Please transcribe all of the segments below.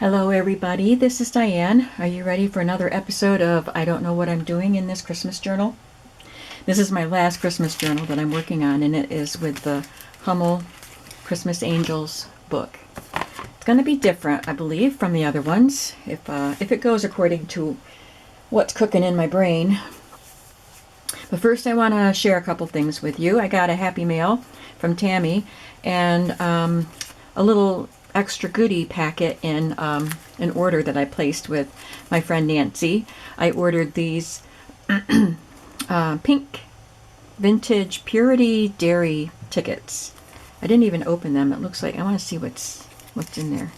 Hello everybody, this is Diane. Are you ready for another episode of I Don't Know What I'm Doing in this Christmas journal? This is my last Christmas journal that I'm working on, and it is with the Hummel Christmas Angels book. It's going to be different, I believe, from the other ones, if it goes according to what's cooking in my brain. But first I want to share a couple things with you. I got a happy mail from Tammie, and a little extra goodie packet in an order that I placed with my friend Nancy. I ordered these pink vintage purity dairy tickets. I didn't even open them. It looks like I want to see what's in there.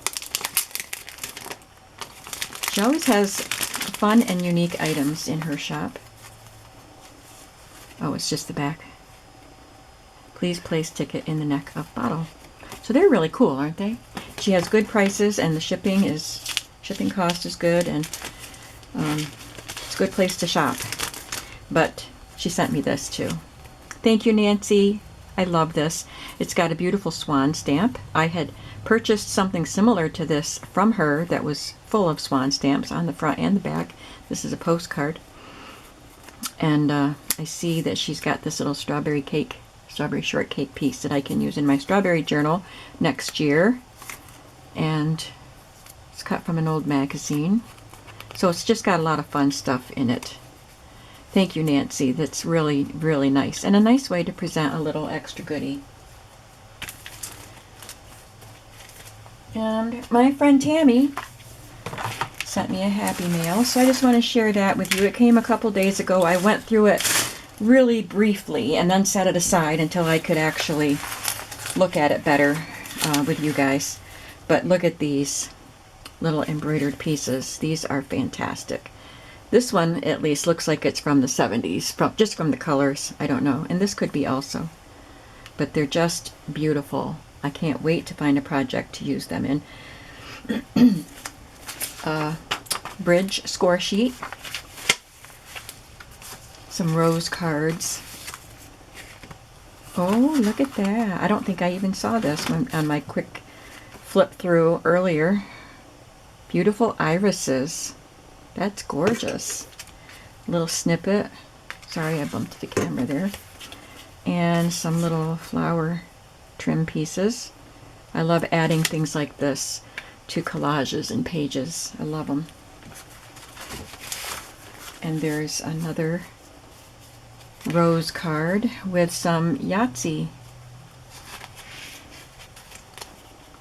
She always has fun and unique items in her shop. Oh, it's just the back. Please place ticket in the neck of bottle. So they're really cool, aren't they? She has good prices, and the shipping cost is good, and it's a good place to shop. But she sent me this too. Thank you, Nancy. I love this. It's got a beautiful swan stamp. I had purchased something similar to this from her that was full of swan stamps on the front and the back. This is a postcard. And I see that she's got this little strawberry shortcake piece that I can use in my strawberry journal next year. And it's cut from an old magazine. So it's just got a lot of fun stuff in it. Thank you, Nancy. That's really, really nice. And a nice way to present a little extra goodie. And my friend Tammie sent me a happy mail, so I just want to share that with you. It came a couple days ago. I went through it really briefly and then set it aside until I could actually look at it better with you guys. But look at these little embroidered pieces. These are fantastic. This one at least looks like it's from the 70s, just from the colors. I don't know. And this could be also. But they're just beautiful. I can't wait to find a project to use them in. Bridge score sheet. Some rose cards. Oh, look at that. I don't think I even saw this on my quick flip through earlier. Beautiful irises. That's gorgeous. Little snippet. Sorry, I bumped the camera there. And some little flower trim pieces. I love adding things like this to collages and pages. I love them. And there's another rose card with some Yahtzee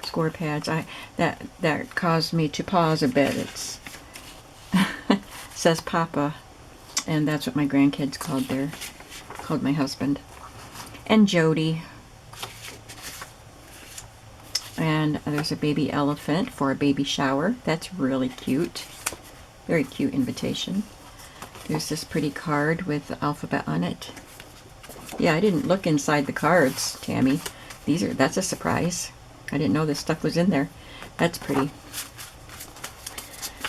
score pads. That caused me to pause a bit. It's says Papa, and that's what my grandkids called my husband. And Jody. And there's a baby elephant for a baby shower. That's really cute. Very cute invitation. There's this pretty card with the alphabet on it. Yeah, I didn't look inside the cards, Tammie. That's a surprise. I didn't know this stuff was in there. That's pretty.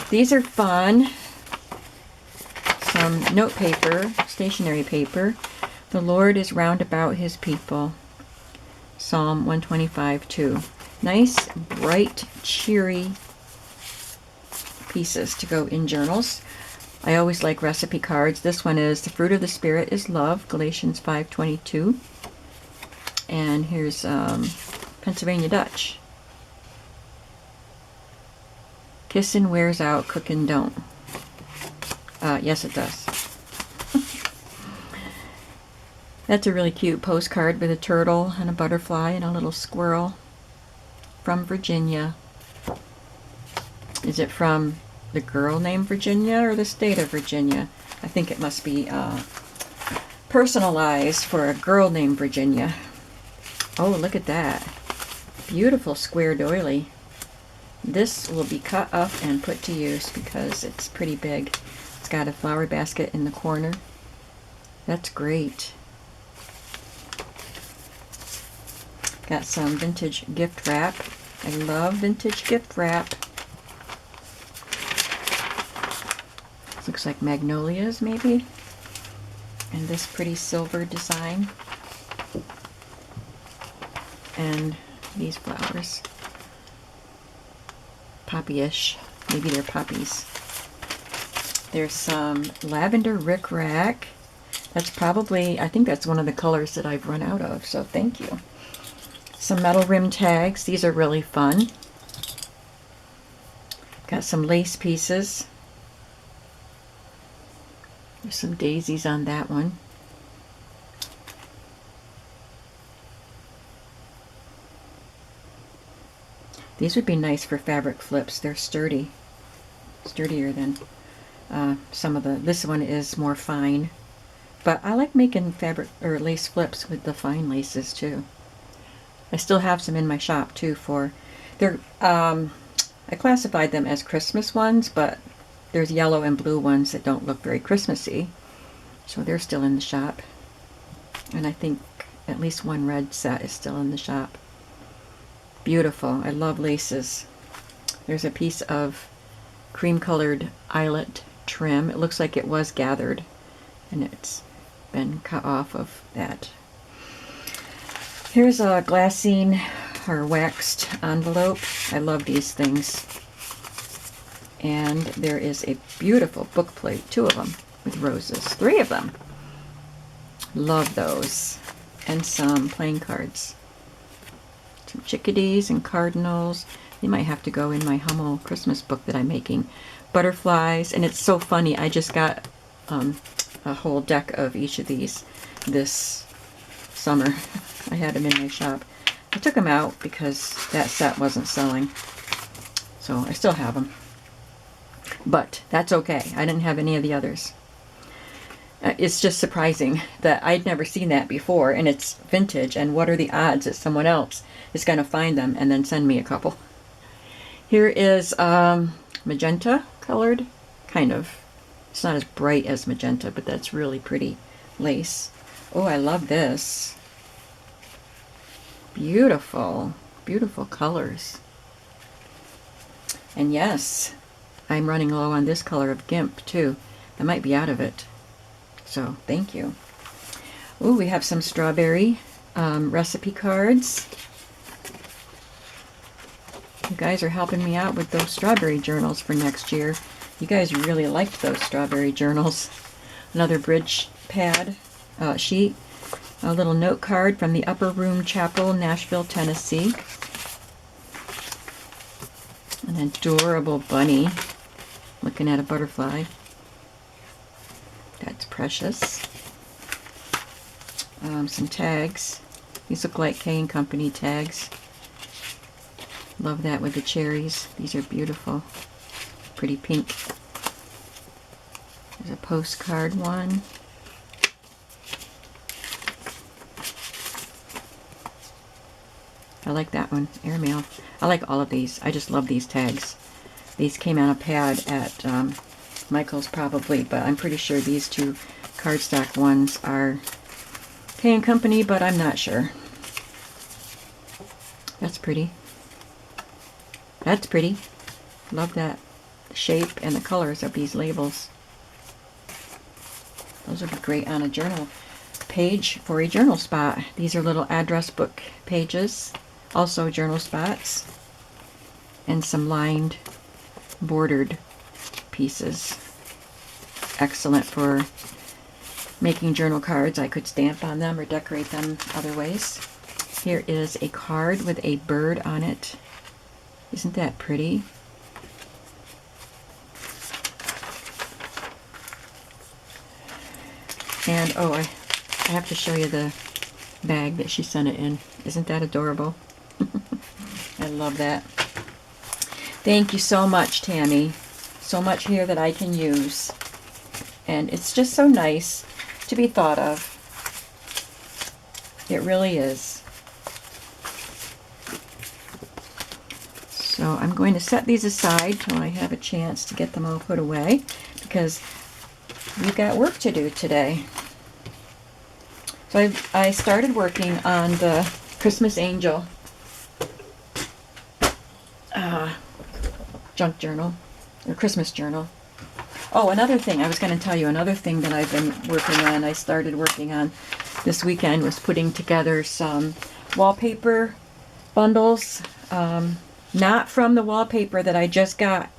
These are fun. Some note paper, stationery paper. The Lord is round about his people. Psalm 125:2. Nice, bright, cheery pieces to go in journals. I always like recipe cards. This one is the fruit of the Spirit is love, Galatians 5:22. And here's Pennsylvania Dutch. Kissin' wears out, cookin' don't. Yes, it does. That's a really cute postcard with a turtle and a butterfly and a little squirrel from Virginia. Is it from the girl named Virginia or the state of Virginia? I think it must be personalized for a girl named Virginia. Oh, look at that. Beautiful square doily. This will be cut up and put to use because it's pretty big. It's got a flower basket in the corner. That's great. Got some vintage gift wrap. I love vintage gift wrap. Looks like magnolias, maybe. And this pretty silver design. And these flowers. poppy-ish. Maybe they're poppies. There's some lavender rickrack. That's probably, I think that's one of the colors that I've run out of, so thank you. Some metal rim tags. These are really fun. Got some lace pieces. There's some daisies on that one. These would be nice for fabric flips. They're sturdy. Sturdier than some of the, this one is more fine. But I like making fabric or lace flips with the fine laces too. I still have some in my shop too for, they're, I classified them as Christmas ones, but there's yellow and blue ones that don't look very Christmassy. So they're still in the shop. And I think at least one red set is still in the shop. Beautiful. I love laces. There's a piece of cream colored eyelet trim. It looks like it was gathered and it's been cut off of that. Here's a glassine or waxed envelope. I love these things. And there is a beautiful book plate, 2 of them with roses, 3 of them. Love those. And some playing cards. Some chickadees and cardinals. They might have to go in my Hummel Christmas book that I'm making. Butterflies, and it's so funny. I just got a whole deck of each of these this summer. I had them in my shop. I took them out because that set wasn't selling. So I still have them. But that's okay. I didn't have any of the others. It's just surprising that I'd never seen that before, and it's vintage, and what are the odds that someone else is going to find them and then send me a couple. Here is magenta colored, kind of. It's not as bright as magenta, but that's really pretty lace. Oh, I love this. Beautiful, beautiful colors. And yes, I'm running low on this color of Gimp too. I might be out of it. So thank you. Oh, we have some strawberry recipe cards. You guys are helping me out with those strawberry journals for next year. You guys really liked those strawberry journals. Another bridge pad sheet. A little note card from the Upper Room Chapel, Nashville, Tennessee. An adorable bunny looking at a butterfly. That's precious. Some tags. These look like K & Company tags. Love that with the cherries. These are beautiful. Pretty pink. There's a postcard one. I like that one. Airmail. I like all of these. I just love these tags. These came on a pad at Michael's probably, but I'm pretty sure these 2 cardstock ones are K & Company, but I'm not sure. That's pretty. That's pretty. Love that shape and the colors of these labels. Those would be great on a journal page for a journal spot. These are little address book pages, also journal spots, and some lined bordered pieces. Excellent for making journal cards. I could stamp on them or decorate them other ways. Here is a card with a bird on it. Isn't that pretty? And oh, I have to show you the bag that she sent it in. Isn't that adorable? I love that. Thank you so much, Tammie. So much here that I can use. And it's just so nice to be thought of. It really is. So I'm going to set these aside till I have a chance to get them all put away, because we've got work to do today. So I started working on the Christmas Angel junk journal, or Christmas journal. Oh, another thing, I was going to tell you, another thing that I've been working on, I started working on this weekend, was putting together some wallpaper bundles, Not from the wallpaper that I just got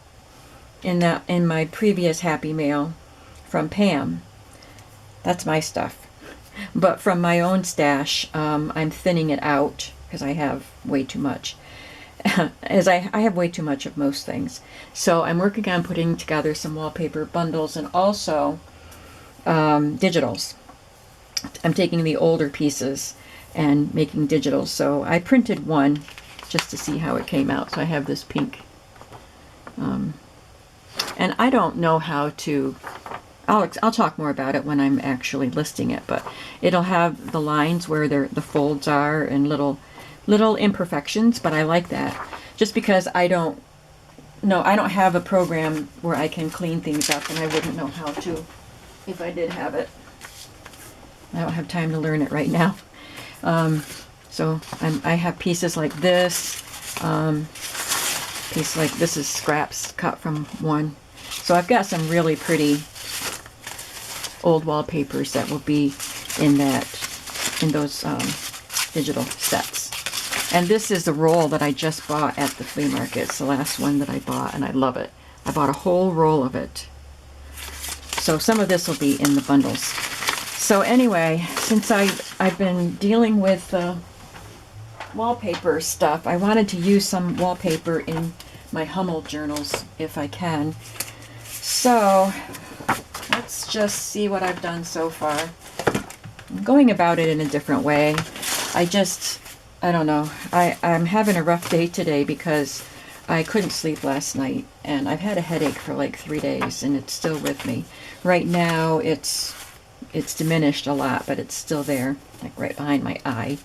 in my previous Happy Mail from Pam. That's my stuff. But from my own stash, I'm thinning it out because I have way too much. As I have way too much of most things. So I'm working on putting together some wallpaper bundles and also digitals. I'm taking the older pieces and making digitals. So I printed one just to see how it came out. So I have this pink. And I don't know how to, I'll talk more about it when I'm actually listing it, but it'll have the lines where the folds are and little imperfections, but I like that. Just because I don't have a program where I can clean things up, and I wouldn't know how to if I did have it. I don't have time to learn it right now. So I have pieces like this. Piece like this is scraps cut from one. So I've got some really pretty old wallpapers that will be in those digital sets. And this is the roll that I just bought at the flea market. It's the last one that I bought, and I love it. I bought a whole roll of it. So some of this will be in the bundles. So anyway, since I've been dealing with wallpaper stuff, I wanted to use some wallpaper in my Hummel journals if I can. So let's just see what I've done so far. I'm going about it in a different way. I don't know. I'm having a rough day today because I couldn't sleep last night, and I've had a headache for like 3 days, and it's still with me. Right now, it's diminished a lot, but it's still there, like right behind my eye.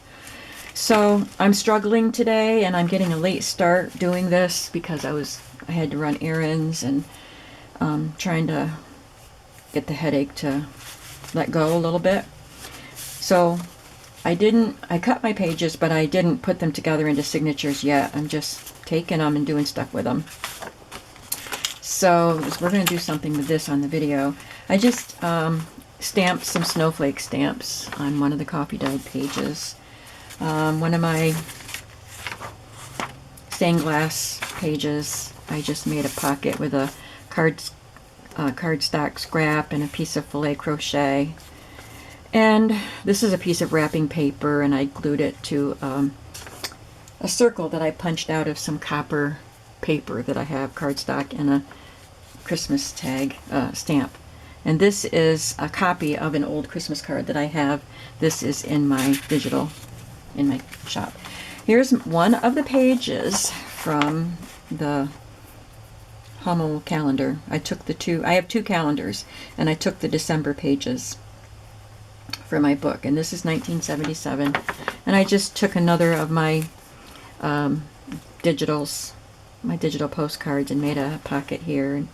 So I'm struggling today, and I'm getting a late start doing this because I had to run errands and trying to get the headache to let go a little bit. So I cut my pages, but I didn't put them together into signatures yet. I'm just taking them and doing stuff with them. So we're going to do something with this on the video. I just stamped some snowflake stamps on one of the coffee dyed pages. One of my stained glass pages, I just made a pocket with a cardstock scrap and a piece of filet crochet. And this is a piece of wrapping paper, and I glued it to a circle that I punched out of some copper paper that I have, cardstock, and a Christmas tag stamp. And this is a copy of an old Christmas card that I have. This is in my digital, in my shop. Here's one of the pages from the Hummel calendar. I have two calendars, and I took the December pages for my book, and this is 1977, and I just took another of my digital postcards and made a pocket here and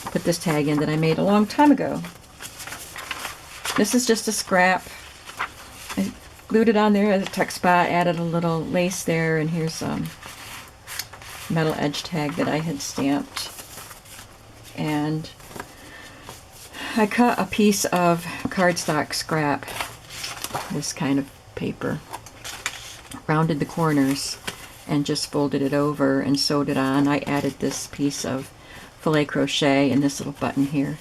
put this tag in that I made a long time ago. This is just a scrap. I glued it on there as a tuck spot, added a little lace there, and here's a metal edge tag that I had stamped. And I cut a piece of cardstock scrap, this kind of paper, rounded the corners, and just folded it over and sewed it on. I added this piece of filet crochet and this little button here.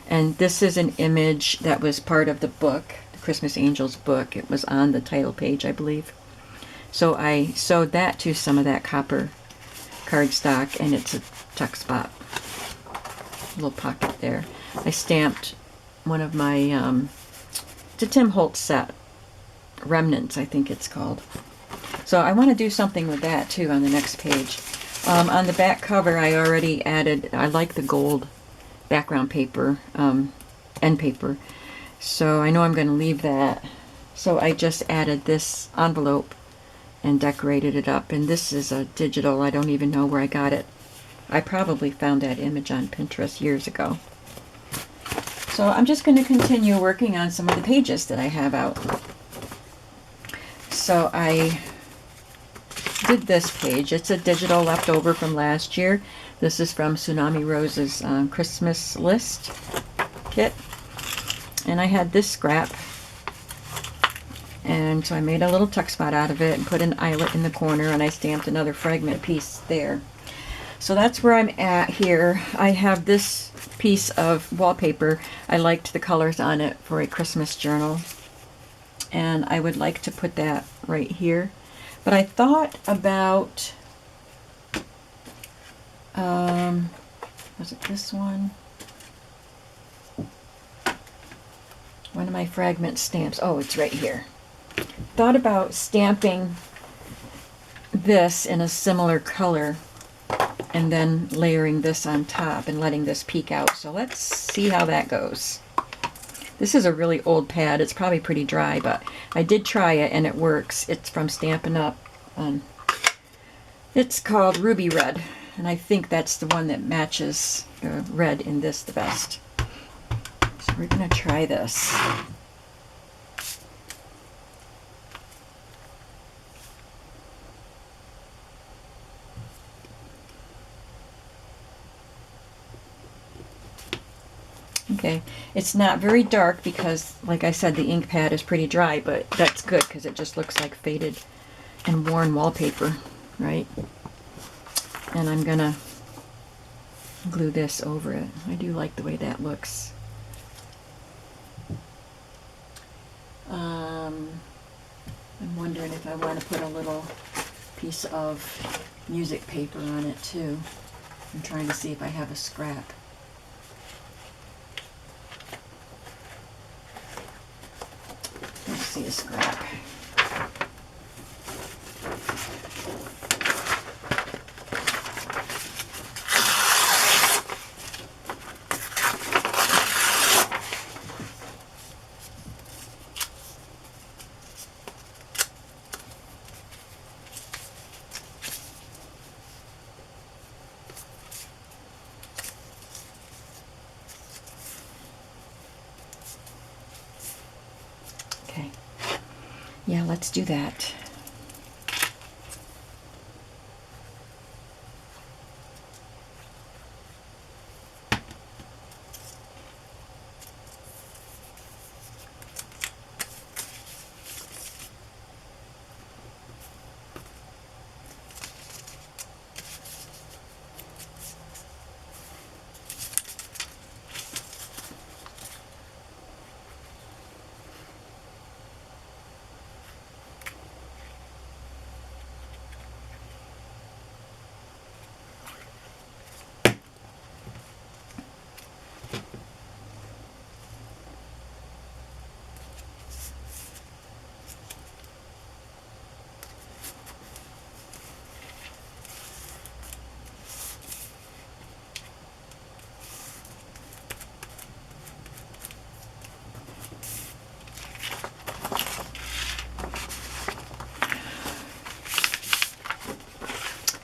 And this is an image that was part of the book, the Christmas Angels book. It was on the title page, I believe. So I sewed that to some of that copper cardstock, and it's a tuck spot, little pocket there. I stamped one of my, it's a Tim Holtz set, Remnants, I think it's called. So I want to do something with that too on the next page. On the back cover, I already added, I like the gold background paper, end paper. So I know I'm going to leave that. So I just added this envelope and decorated it up. And this is a digital, I don't even know where I got it. I probably found that image on Pinterest years ago. So I'm just going to continue working on some of the pages that I have out. So I did this page. It's a digital leftover from last year. This is from Tsunami Rose's Christmas list kit. And I had this scrap And so I made a little tuck spot out of it and put an eyelet in the corner, and I stamped another fragment piece there. So that's where I'm at here. I have this piece of wallpaper. I liked the colors on it for a Christmas journal, and I would like to put that right here. But I thought about, was it this one? One of my fragment stamps. Oh, it's right here. Thought about stamping this in a similar color and then layering this on top and letting this peek out. So let's see how that goes. This is a really old pad. It's probably pretty dry, but I did try it and it works. It's from Stampin' Up. It's called Ruby Red, and I think that's the one that matches red in this the best. So we're going to try this. Okay, it's not very dark because, like I said, the ink pad is pretty dry, but that's good because it just looks like faded and worn wallpaper, right? And I'm gonna glue this over it. I do like the way that looks. I'm wondering if I want to put a little piece of music paper on it too. I'm trying to see if I have a scrap. Let's see a scrap. Okay. Yeah, let's do that.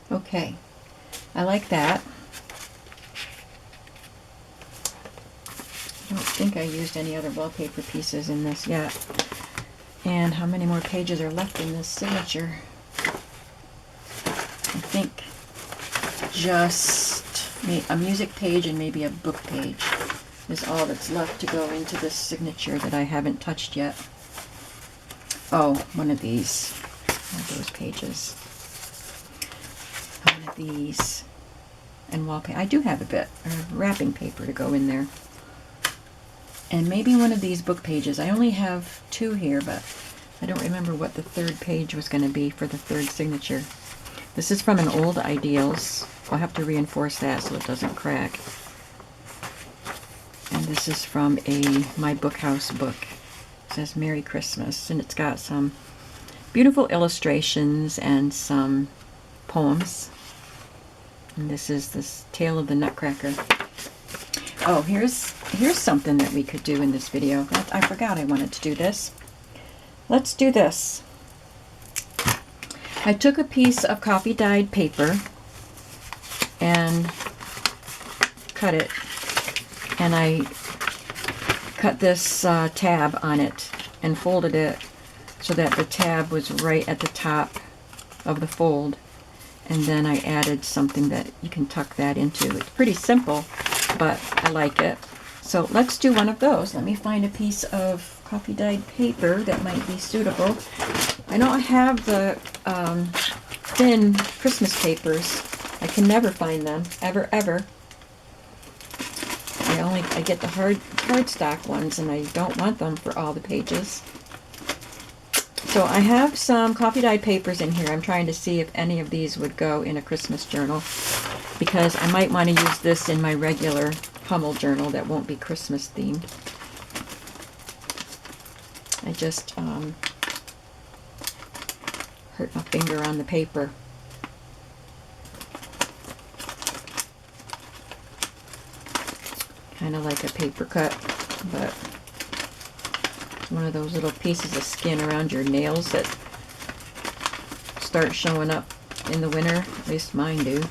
Okay, I like that. I don't think I used any other wallpaper pieces in this yet. And how many more pages are left in this signature? I think just a music page and maybe a book page is all that's left to go into this signature that I haven't touched yet. Oh, one of these. One of those pages. One of these. And wallpaper. I do have a bit of wrapping paper to go in there. And maybe one of these book pages. I only have two here, but I don't remember what the third page was going to be for the third signature. This is from an old Ideals. I'll have to reinforce that so it doesn't crack. And this is from a My Book House book. It says Merry Christmas, and it's got some beautiful illustrations and some poems. And this is this Tale of the Nutcracker. Oh, here's something that we could do in this video. I forgot I wanted to do this. Let's do this. I took a piece of coffee dyed paper and cut it, and I cut this tab on it and folded it so that the tab was right at the top of the fold, and then I added something that you can tuck that into. It's pretty simple, but I like it. So let's do one of those. Let me find a piece of coffee dyed paper that might be suitable. I don't have the thin Christmas papers. I can never find them, ever. I get the hardstock ones, and I don't want them for all the pages. So I have some coffee dyed papers in here. I'm trying to see if any of these would go in a Christmas journal, because I might want to use this in my regular Hummel journal that won't be Christmas themed. I just hurt my finger on the paper. Kind of like a paper cut, but one of those little pieces of skin around your nails that start showing up in the winter. At least mine do.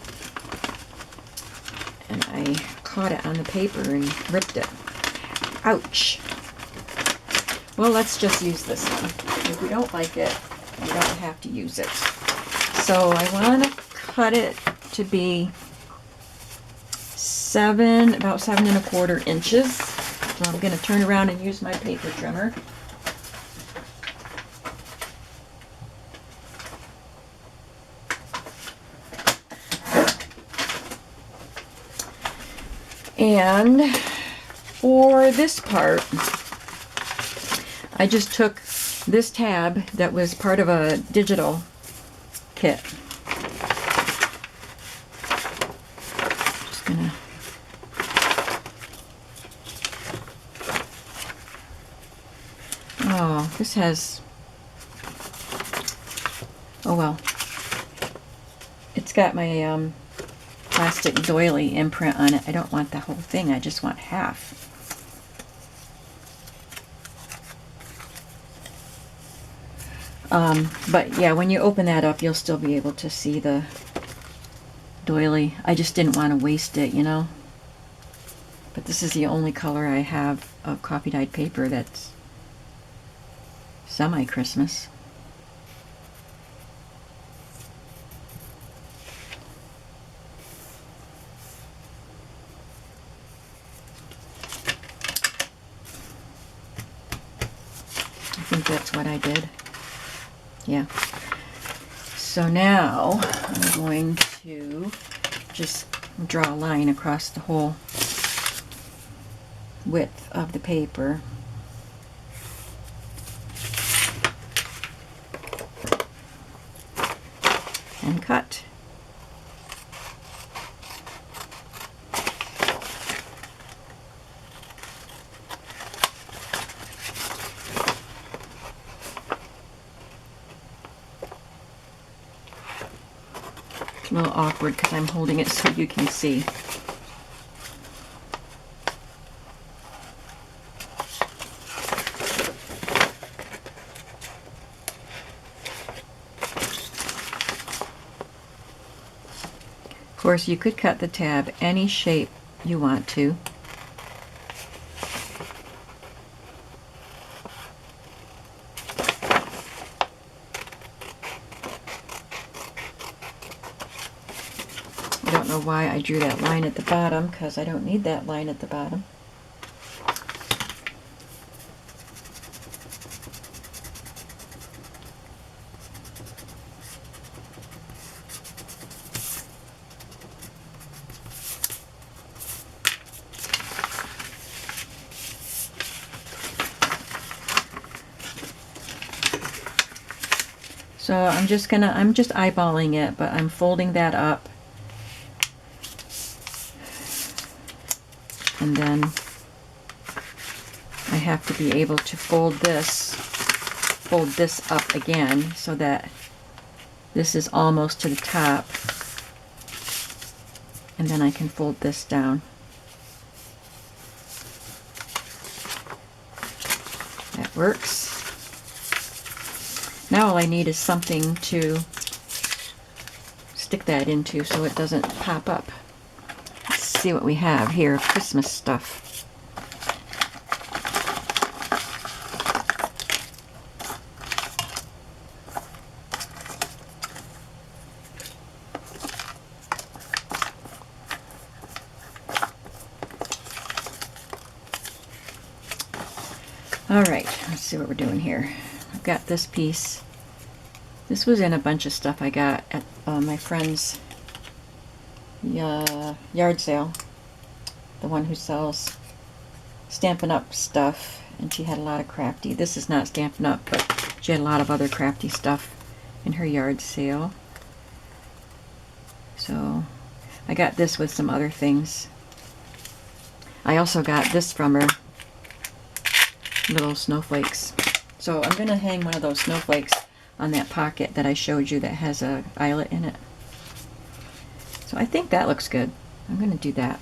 And I caught it on the paper and ripped it. Ouch! Well, let's just use this one. If we don't like it, we don't have to use it. So I want to cut it to be about 7 1/4 inches. So I'm going to turn around and use my paper trimmer. And for this part, I just took this tab that was part of a digital kit. Just gonna this has, oh well, it's got my plastic doily imprint on it. I don't want the whole thing, I just want half. But yeah, when you open that up, you'll still be able to see the doily. I just didn't want to waste it, you know. But this is the only color I have of coffee dyed paper that's semi-Christmas. I think that's what I did. Yeah. So now I'm going to just draw a line across the whole width of the paper. And cut. It's a little awkward because I'm holding it so you can see. Of course, you could cut the tab any shape you want to. I don't know why I drew that line at the bottom, because I don't need that line at the bottom. So I'm just eyeballing it, but I'm folding that up. And then I have to be able to fold this up again so that this is almost to the top. And then I can fold this down. That works. Now all I need is something to stick that into so it doesn't pop up. Let's see what we have here, Christmas stuff. All right, let's see what we're doing here. I've got this piece. This was in a bunch of stuff I got at my friend's yard sale. The one who sells Stampin' Up stuff, and she had a lot of crafty. This is not Stampin' Up, but she had a lot of other crafty stuff in her yard sale. So I got this with some other things. I also got this from her, little snowflakes. So I'm going to hang one of those snowflakes on that pocket that I showed you that has a eyelet in it. So I think that looks good. I'm going to do that.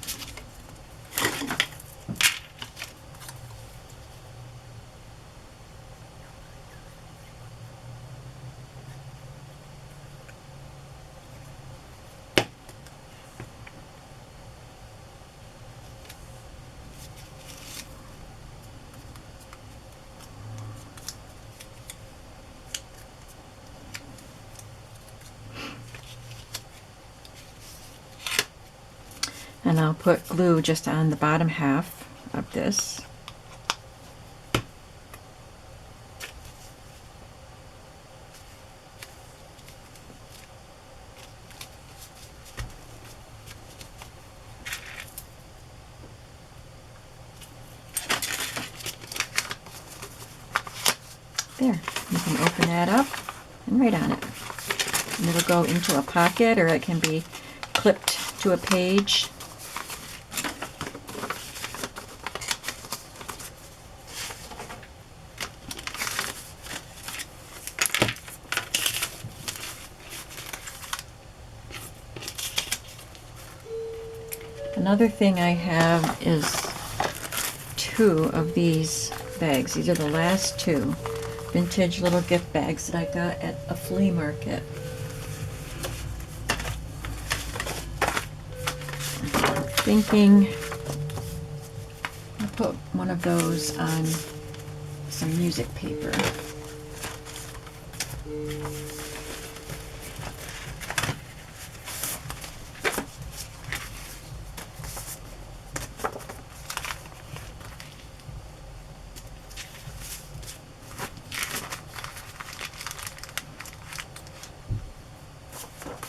And I'll put glue just on the bottom half of this. There, you can open that up and write on it. And it'll go into a pocket, or it can be clipped to a page. Another thing I have is 2 of these bags. These are the last 2 vintage little gift bags that I got at a flea market. I'm thinking I'll put one of those on some music paper.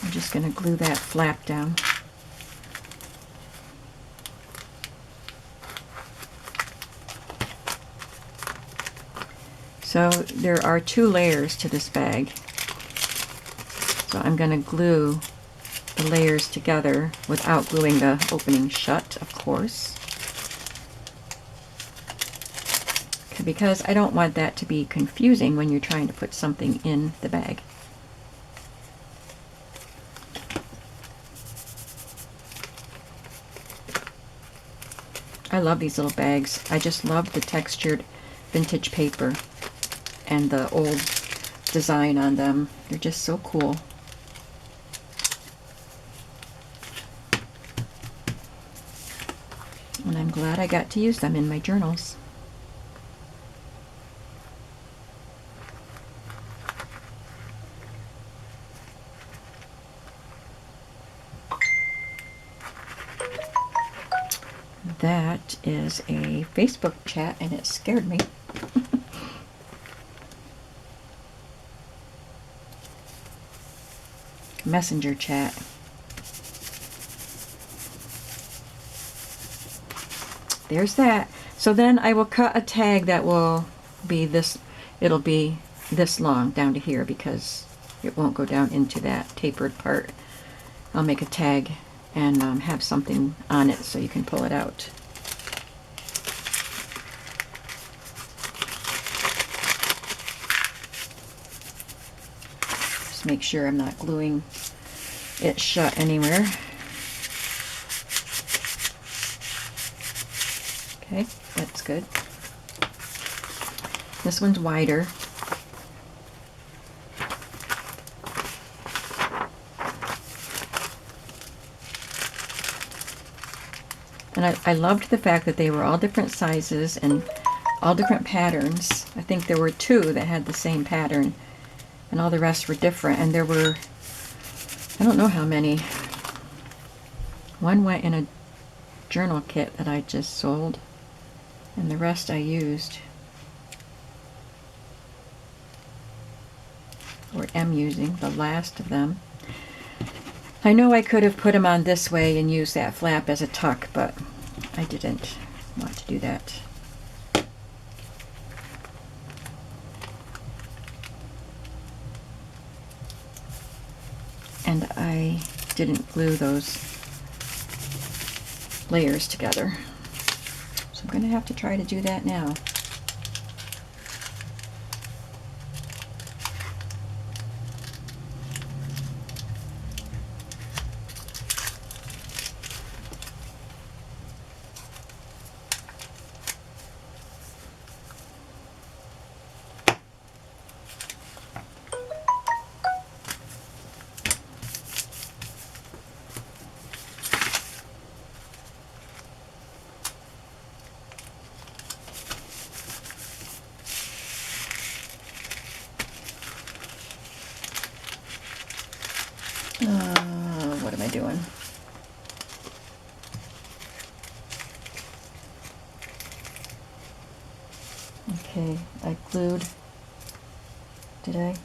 I'm just going to glue that flap down. So there are 2 layers to this bag. So I'm going to glue the layers together without gluing the opening shut, of course. Because I don't want that to be confusing when you're trying to put something in the bag. I love these little bags. I just love the textured vintage paper and the old design on them. They're just so cool. And I'm glad I got to use them in my journals. That is a Facebook chat, and it scared me. Messenger chat. There's that. So then I will cut a tag that will be this, it'll be this long down to here because it won't go down into that tapered part. I'll make a tag and have something on it so you can pull it out. Just make sure I'm not gluing it shut anywhere. Okay, that's good. This one's wider. And I loved the fact that they were all different sizes and all different patterns. I think there were 2 that had the same pattern, and all the rest were different. And there were, I don't know how many. One went in a journal kit that I just sold, and the rest I used. or am using, the last of them. I know I could have put them on this way and used that flap as a tuck, but I didn't want to do that. And I didn't glue those layers together. So I'm going to have to try to do that now. What am I doing? Okay, I glued. Did I?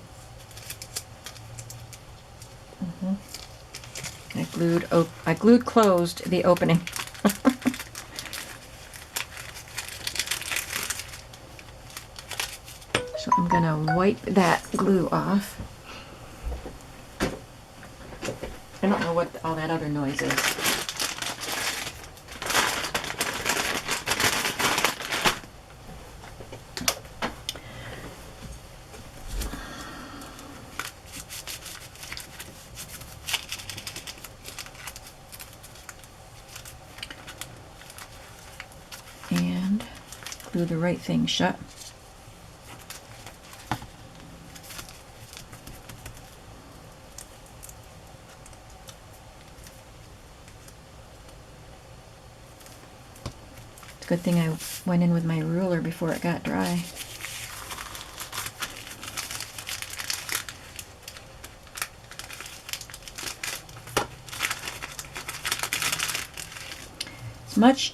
I glued closed the opening. So I'm gonna wipe that glue off. I don't know what all that other noise is. And glue the right thing shut. Good thing I went in with my ruler before it got dry.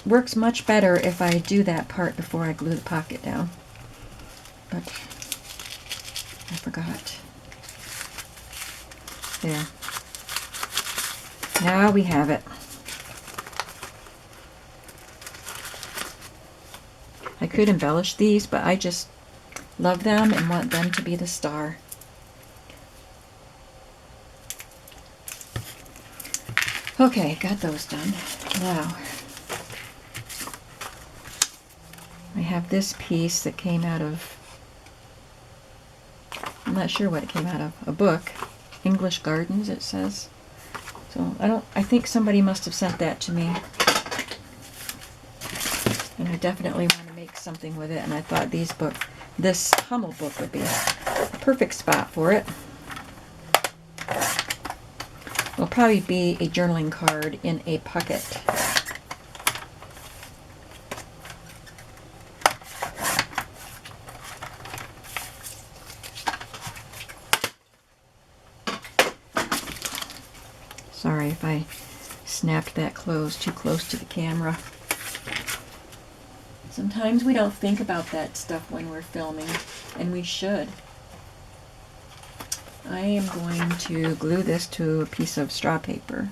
Works much better if I do that part before I glue the pocket down. But I forgot. There. Now we have it. I could embellish these, but I just love them and want them to be the star. Okay, got those done. Now, I have this piece that came out of, I'm not sure what it came out of, a book, English Gardens it says. So I think somebody must have sent that to me. And I definitely want to make something with it, and I thought this Hummel book would be a perfect spot for it. It'll probably be a journaling card in a pocket. Sorry if I snapped that too close to the camera. Sometimes we don't think about that stuff when we're filming, and we should. I am going to glue this to a piece of straw paper.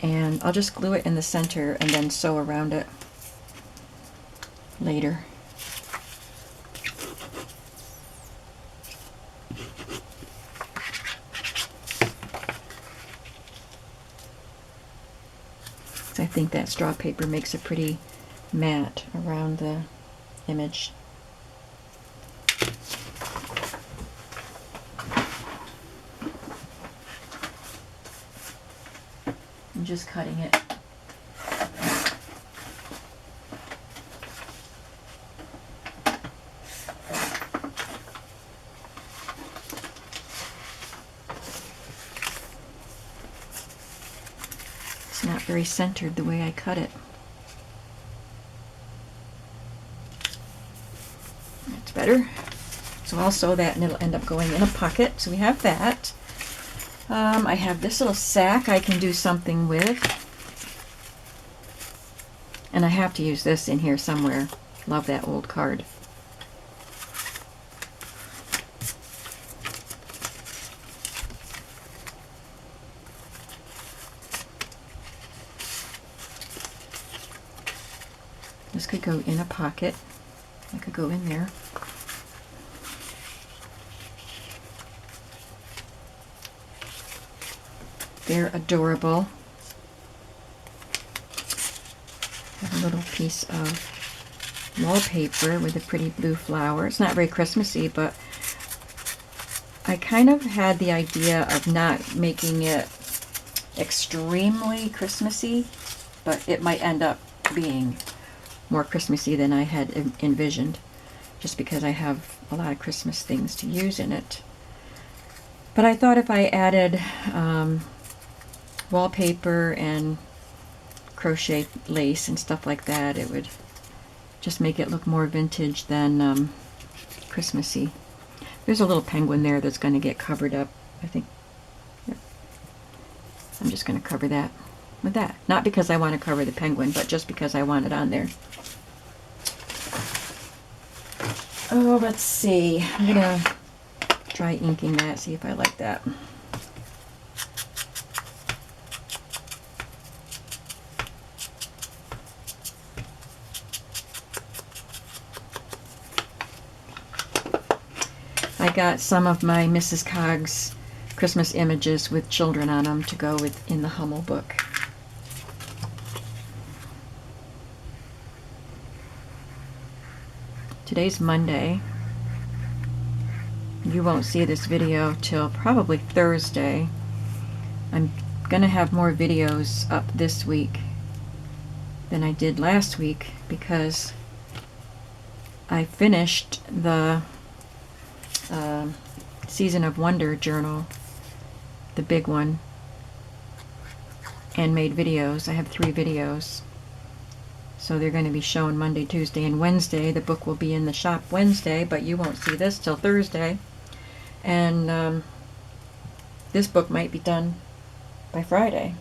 And I'll just glue it in the center and then sew around it later. I think that straw paper makes a pretty mat around the image. I'm just cutting it. It's not very centered the way I cut it. That's better. So I'll sew that and it'll end up going in a pocket. So we have that. I have this little sack I can do something with. And I have to use this in here somewhere. Love that old card. This could go in a pocket. It could go in there. They're adorable. Have a little piece of wallpaper with a pretty blue flower. It's not very Christmassy, but I kind of had the idea of not making it extremely Christmassy, but it might end up being more Christmassy than I had envisioned, just because I have a lot of Christmas things to use in it. But I thought if I added wallpaper and crochet lace and stuff like that, it would just make it look more vintage than Christmassy. There's a little penguin there that's going to get covered up, I think. Yep. I'm just going to cover that with that. Not because I want to cover the penguin, but just because I want it on there. Oh, let's see. I'm going to try inking that, see if I like that. I got some of my Mrs. Coggs Christmas images with children on them to go with in the Hummel book. Today's Monday. You won't see this video till probably Thursday. I'm gonna have more videos up this week than I did last week because I finished the Season of Wonder journal, the big one, and made videos. I have 3 videos. So they're going to be shown Monday, Tuesday, and Wednesday. The book will be in the shop Wednesday, but you won't see this till Thursday. And this book might be done by Friday.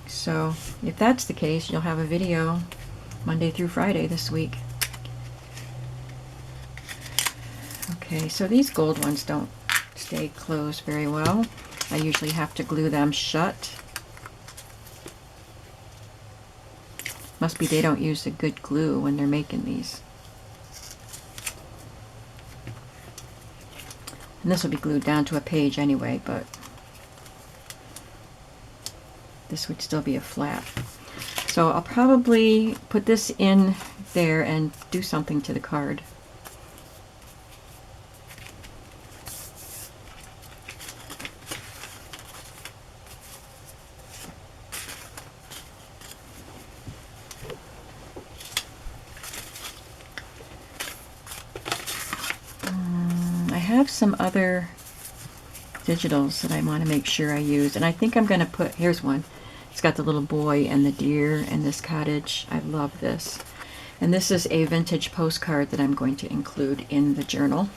So if that's the case, you'll have a video Monday through Friday this week. Okay, so these gold ones don't stay closed very well. I usually have to glue them shut. Must be they don't use a good glue when they're making these. And this will be glued down to a page anyway, but this would still be a flap. So I'll probably put this in there and do something to the card. I have some other digitals that I want to make sure I use, and I think I'm going to put, here's one. It's got the little boy and the deer and this cottage. I love this. And this is a vintage postcard that I'm going to include in the journal.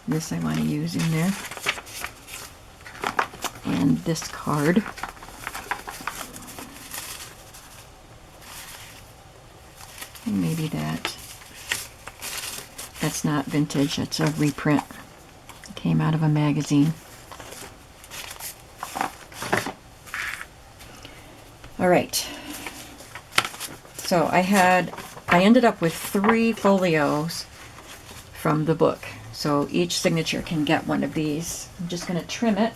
This I want to use in there. And this card. And maybe that. That's not vintage, it's a reprint. It came out of a magazine. All right. So I ended up with 3 folios from the book. So each signature can get one of these. I'm just going to trim it.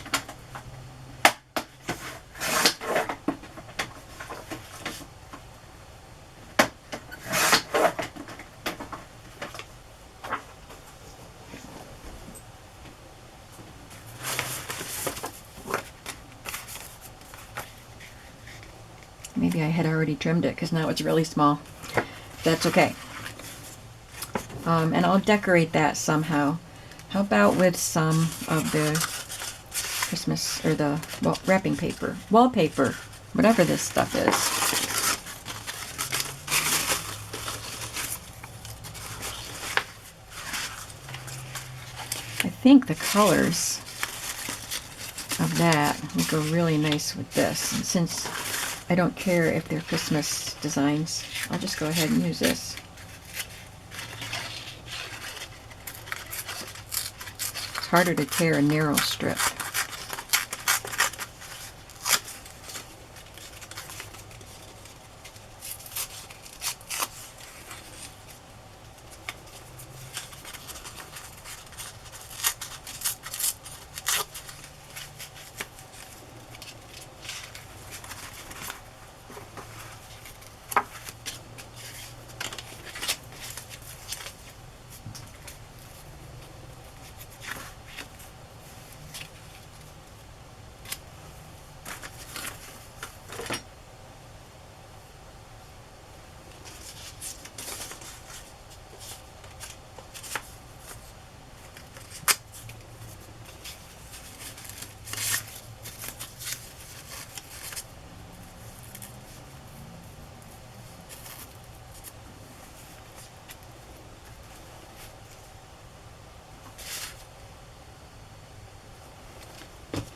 Maybe I had already trimmed it because now it's really small. That's okay. And I'll decorate that somehow. How about with some of the Christmas, or the, well, wrapping paper, wallpaper, whatever this stuff is. I think the colors of that will go really nice with this. And since I don't care if they're Christmas designs. I'll just go ahead and use this. It's harder to tear a narrow strip.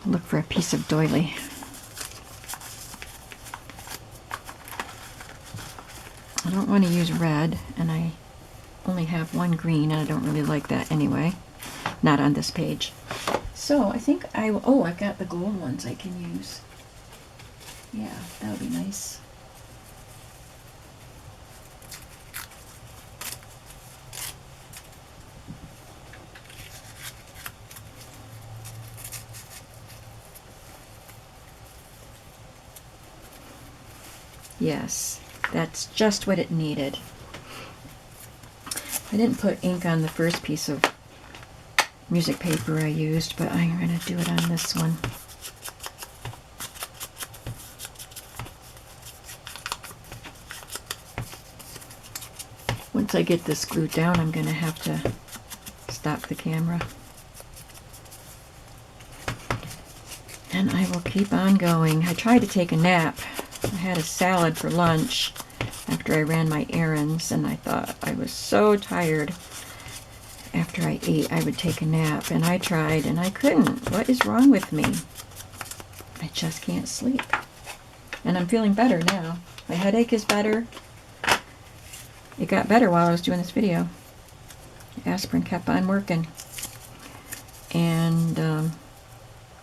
Look for a piece of doily. I don't want to use red, and I only have one green, and I don't really like that anyway. Not on this page. So I think oh, I've got the gold ones I can use. Yeah, that would be nice. Yes, that's just what it needed. I didn't put ink on the first piece of music paper I used, but I'm going to do it on this one. Once I get this glued down, I'm going to have to stop the camera. And I will keep on going. I tried to take a nap. I had a salad for lunch after I ran my errands, and I thought I was so tired after I ate I would take a nap, and I tried and I couldn't. What is wrong with me? I just can't sleep. And I'm feeling better now. My headache is better. It got better while I was doing this video. Aspirin kept on working. And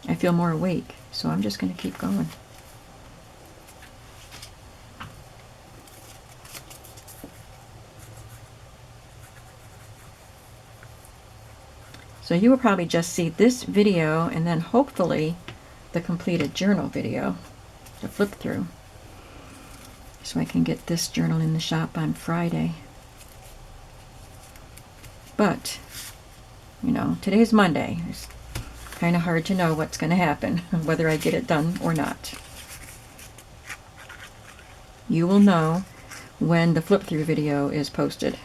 I feel more awake, so I'm just going to keep going. So you will probably just see this video and then hopefully the completed journal video to flip through. So I can get this journal in the shop on Friday. But, you know, today's Monday. It's kind of hard to know what's going to happen, whether I get it done or not. You will know when the flip through video is posted.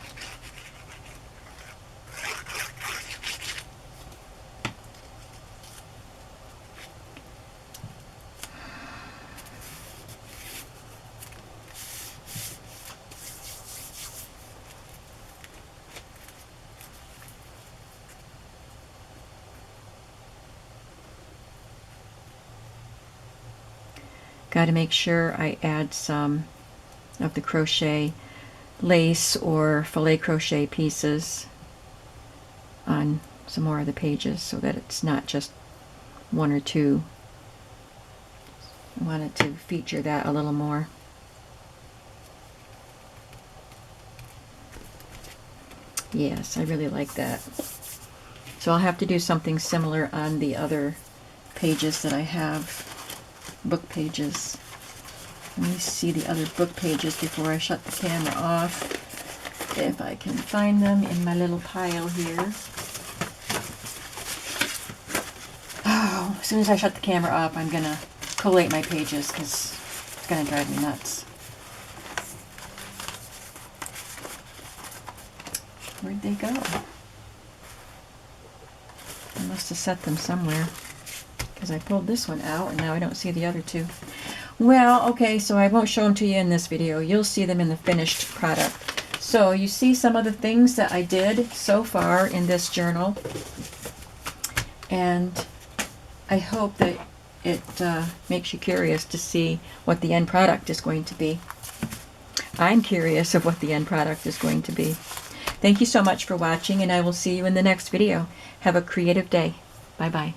Got to make sure I add some of the crochet lace or filet crochet pieces on some more of the pages so that it's not just one or two. I wanted to feature that a little more. Yes, I really like that. So I'll have to do something similar on the other pages that I have. Book pages. Let me see the other book pages before I shut the camera off. If I can find them in my little pile here. Oh, as soon as I shut the camera off, I'm going to collate my pages because it's going to drive me nuts. Where'd they go? I must have set them somewhere, because I pulled this one out and now I don't see the other two. Well, okay, so I won't show them to you in this video. You'll see them in the finished product. So you see some of the things that I did so far in this journal. And I hope that it makes you curious to see what the end product is going to be. I'm curious of what the end product is going to be. Thank you so much for watching, and I will see you in the next video. Have a creative day. Bye-bye.